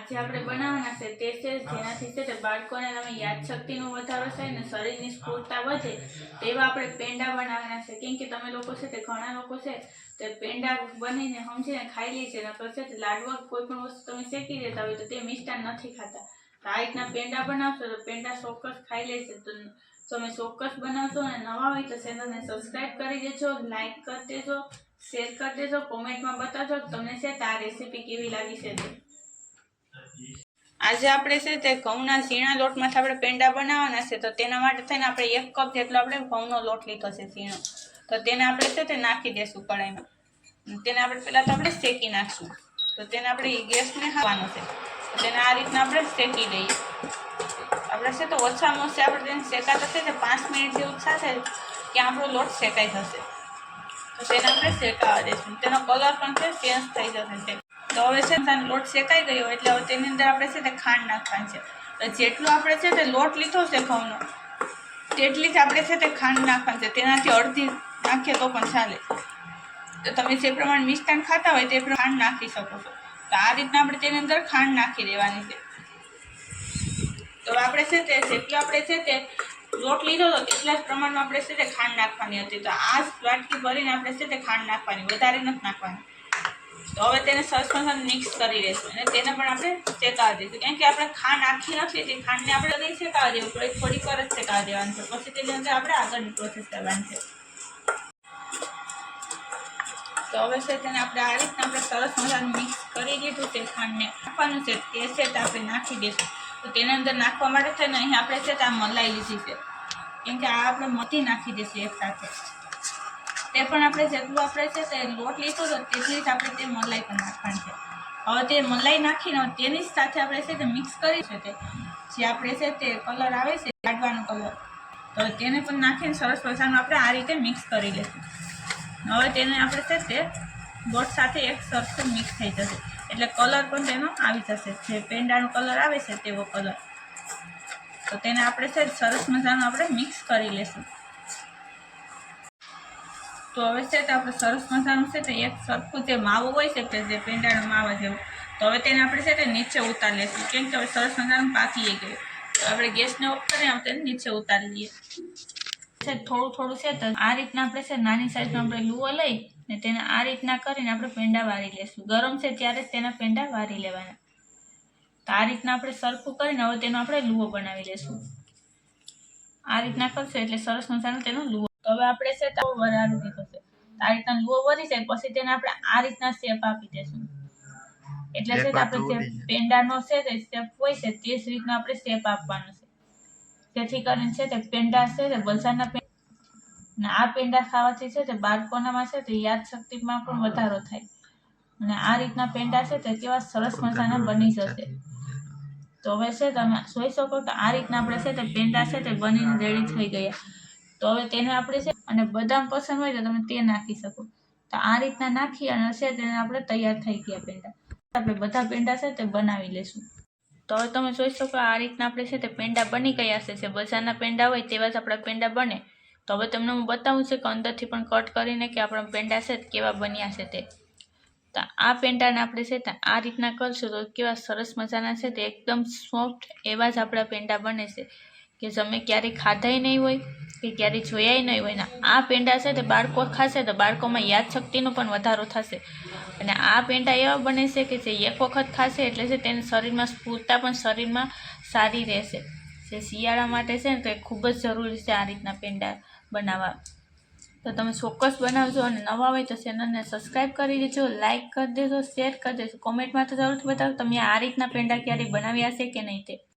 આજે આપણે બનાવવાના છે તે છે જેનાથી છે તે બાળકોને તમે યાદશક્તિનો વધારો થાય ને શરીરની સ્ફૂર્તા વધે તેવા આપણે પેંડા બનાવવાના છે. કેમ કે તમે લોકો છે તે ઘણા લોકો છે તે પેંડા બનીને સમજીને ખાઈ લે છે, નકર છે તે લાડવા કોઈ પણ વસ્તુ તમે શેકી દેતા હોય તો તે મિષ્ટાન નથી ખાતા. તો આ રીતના પેંડા બનાવશો તો પેંડા ચોક્કસ ખાઈ લે છે. તો તમે ચોક્કસ બનાવશો અને નવા હોય તો ચેનલને સબસ્ક્રાઈબ કરી દેજો, લાઈક કરી દેજો, શેર કરી દેજો, કોમેન્ટમાં બતાવજો તમને છે આ રેસીપી કેવી લાગી છે. આજે આપણે છે તે ઘઉંના ઝીણા લોટમાંથી આપણે પેંડા બનાવવાના છે. તો તેના માટે થઈને આપણે 1 કપ જેટલો આપણે ઘઉંનો લોટ લીધો છે ઝીણો. તો તેને આપણે છે તે નાખી દેશું કડાઈમાં. તેને આપણે પહેલાં તો આપણે શેકી નાખશું. તો તેને આપણે ગેસને હાંકવાનો છે. તો તેને આ રીતના આપણે શેકી લઈએ. આપણે છે તો ઓછામાં ઓછા આપણે તેને શેકાતા છે તે 5 મિનિટ જેવું થશે કે આપણો લોટ શેકાઈ જશે. તો તેને આપણે શેકાવા દઈશું. તેનો કલર પણ છે ચેન્જ થઈ જશે. તો હવે છે લોટ શેકાઈ ગયો એટલે હવે તેની અંદર આપણે છે તે ખાંડ નાખવાની છે. તો જેટલું આપણે છે તે લોટ લીધો છે ઘઉંનો તેટલી જ આપણે છે તે ખાંડ નાખવાની છે. તેનાથી અડધી નાખીએ તો પણ ચાલે. તો તમે જે પ્રમાણે મિષ્ટાન ખાતા હોય તે પ્રમાણે ખાંડ નાખી શકો છો. તો આ રીતના આપણે તેની અંદર ખાંડ નાખી દેવાની છે. તો આપણે છે તે જેટલું આપણે છે તે લોટ લીધો હતો એટલા જ પ્રમાણમાં આપણે છે તે ખાંડ નાખવાની હતી. તો આ જ વાટકી ભરીને આપણે છે તે ખાંડ નાખવાની, વધારે નથી નાખવાની. તો હવે તેને સરસ મજાનું મિક્સ કરી દઈશું અને તેને પણ આપણે શેકાવા દઈશું. કેમ કે આપણે ખાંડ આખી નથી તે ખાંડને આપણે નહીં શેકાવા દેવું પડે, થોડીક વાર જ શેકાવા દેવાનું છે. પછી તેની અંદર આપણે આગળની પ્રોસેસ કરવાની છે. તો હવે છે તેને આપણે આ રીતના આપણે સરસ મજાનું મિક્સ કરી દીધું છે. ખાંડને નાખવાનું છે તે છે તે આપણે નાખી દઈશું. તો તેની અંદર નાખવા માટે થઈને અહીં આપણે છે તે આ મલાઈ લીધી છે. કેમ કે આ આપણે મધી નાખી દઈશું એક સાથે. તે પણ આપણે જેટલું આપણે છે તે લોટ લીધો હતો તેટલી જ આપણે તે મલાઈ પણ નાખવાની છે. હવે તે મલાઈ નાખીને તેની જ સાથે આપણે છે તે મિક્સ કરી છે તે જે આપણે છે તે કલર આવે છે લાડવાનો કલર, તો તેને પણ નાખીને સરસ મજાનું આપણે આ રીતે મિક્સ કરી લઈશું. હવે તેને આપણે છે તે લોટ સાથે એક સરખું મિક્સ થઈ જશે એટલે કલર પણ તેનો આવી જશે, જે પેંડાનો કલર આવે છે તેવો કલર. તો તેને આપણે છે સરસ મજાનું આપણે મિક્સ કરી લઈશું. તો હવે છે તો આપણે સરસ મજાનું છે તે એક સરખું જે માવો હોય છે કે જે પેંડાનો માવા જેવું, તો હવે તેને આપણે છે તે નીચે ઉતારી લઈશું. કેમ કે હવે સરસ મજાનું પાકી ગયું. તો આપણે ગેસને ઓફ કરીને આપણે તેને નીચે ઉતારી લઈએ. છે થોડું થોડું છે તો આ રીતના આપણે છે નાની સાઈઝનો આપણે લુવો લઈ ને તેને આ રીતના કરીને આપણે પેંડા વારી લઈશું. ગરમ છે ત્યારે જ તેના પેંડા વારી લેવાના. તો આ રીતના આપણે સરખું કરીને હવે તેનો આપણે લુવો બનાવી લઈશું. આ રીતના કરશું એટલે સરસ મજાનો તેનો લુવો. તો હવે આપણે છે તો વરાળી દીધો છે. આ રીતના લુવો વરી જાય પછી તેને આપણે આ રીતના શેપ આપી દઈશું. એટલે છે આપણે જે પેંડાનો છે તે શેપ હોય છે તે જ રીતના આપણે શેપ આપવાનો છે. જેથી કરીને છે તે પેંડા છે તે બજારના ને આ પેંડા ખાવાથી છે તે બાળકોનામાં છે તે યાદશક્તિમાં પણ વધારો થાય. અને આ રીતના પેંડા છે તે કેવા સરસ મજાના બની જશે. તો હવે છે તમે જોઈ શકો તો આ રીતના આપણે છે તે પેંડા છે તે બનીને રેડી થઈ ગયા. તો હવે તેને આપણે છે અને બદામ પસંદ હોય તો તમે તે નાખી શકો. તો આ રીતના નાખી અને છે તેને આપણે તૈયાર થઈ ગયા પેંડા. આપણે બધા પેંડા છે તે બનાવી લઈશું. તો હવે તમે જોઈ શકો આ રીતના આપણે છે તે પેંડા બની ગયા છે. જે બજારના પેંડા હોય તેવા જ આપણા પેંડા બને. તો હવે તમને હું બતાવું છું કે અંદરથી પણ કટ કરીને કે આપણા પેંડા છે કેવા બન્યા છે તે. તો આ પેંડાને આપણે છે તે આ રીતના કરશું તો કેવા સરસ મજાના છે તે એકદમ સોફ્ટ એવા જ આપણા પેંડા બને છે કે તમે ક્યારેય ખાધાય નહીં હોય કે ક્યારેય જોયાય નહીં હોય ને. આ પેંડા છે તે બાળકો ખાશે તો બાળકોમાં યાદશક્તિનો પણ વધારો થશે. અને આ પેંડા એવા બને છે કે જે એક વખત ખાશે એટલે છે તેને શરીરમાં સ્ફૂર્તા પણ શરીરમાં સારી રહેશે. જે શિયાળા માટે છે ને તો એ ખૂબ જ જરૂરી છે આ રીતના પેંડા બનાવવા. તો તમે ચોક્કસ બનાવજો અને નવા હોય તો ચેનલને સબસ્ક્રાઈબ કરી દેજો, લાઇક કરી દેજો, શેર કરી દેજો, કોમેન્ટમાં તો જરૂરથી બતાવો તમે આ રીતના પેંડા ક્યારેય બનાવ્યા છે કે નહીં તે.